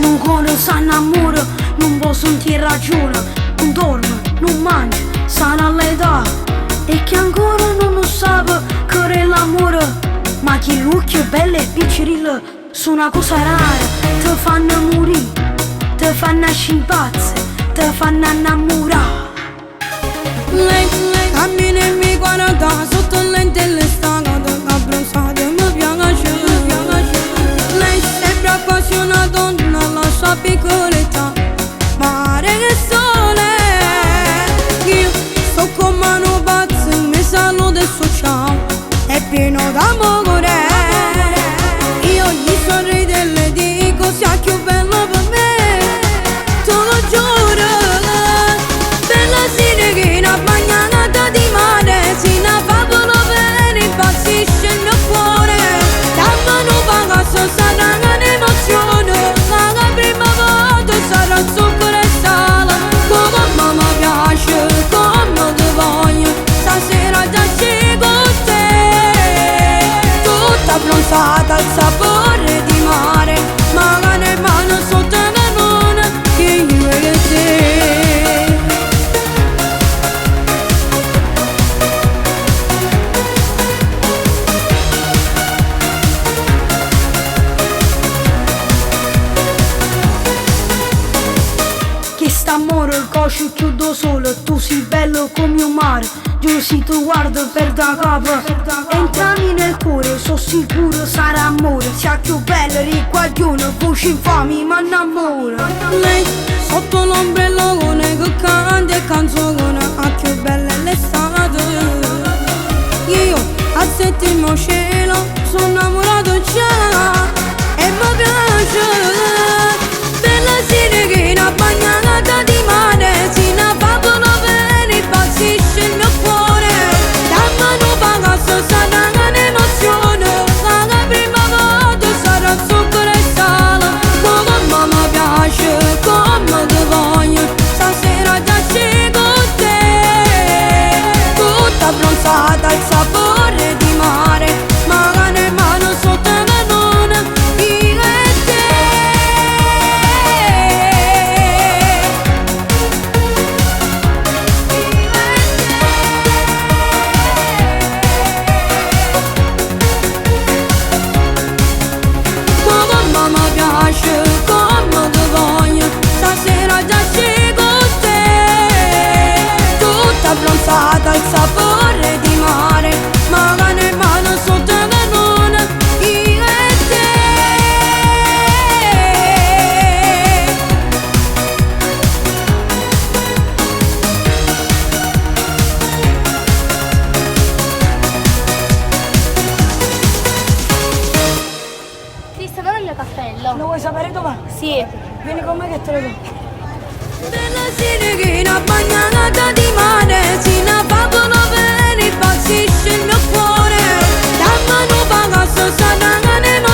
un cuore si innamora, non può sentire ragione, non dorme, non mangia, sana all'età. E che ancora non lo sa che è l'amore, ma che l'occhio bello e piccerino sono una cosa rara. Ti fanno morire, ti fanno scimpazze, ti fanno innamorare. Lei cammina e mi guarda sotto lente le stangate abbronzate, mi piace. Lei sembra quasi una donna alla sua piccolezza, mare che sole. Io sto con mano pazza, mi saluto e so ciao, è pieno d'amore. Io gli sorrido e le dico sia più bello per me, te lo giuro. Bella sirena bagnata di mare, si una favola bene, impazzisce il mio cuore. Da mano pagato sarà un'emozione, ma la prima volta sarà zucchero e sale. Come mamma piace, come ti voglio, stasera già c'è con te. Tutta abbronzata al sapore di mare, ma la nel mano sotto la luna, che io e te. Che st'amore il coscio chiudo solo, tu sei bello come un mare. Giuro se ti guardo per da capo, entrami nel cuore, sono sicuro sarà amore. Sia più bello di qualcuno, voce infami ma innamora. Lei sotto l'ombrellone che canta e canzone, a più bella è l'estate. Io al settimo cielo sono innamorato già e mi piace. Bella sirena bagnata di mare, si una favola bene, impazzisce il mio cuore. Da mano pagato sarà un'emozione, ma la prima volta sarà zucchero e sale. Come mamma piace, come ti voglio, stasera già c'è con te. Tutta abbronzata al sapore di mare, ma nel mano sotto la luna, io e te. Come mamma piace, come ti voglio, stasera già c'è con te. Tutta abbronzata al sapore di mare, ma nel mano sotto la luna, io e te. Cristo, dove è il mio cappello? Lo vuoi sapere dov'è? Sì. Vieni con me che te lo do. Bella sirena bagnata di mare, si una favola bene, impazzisce il mio cuore. Da mano pagato sarà un'emozione,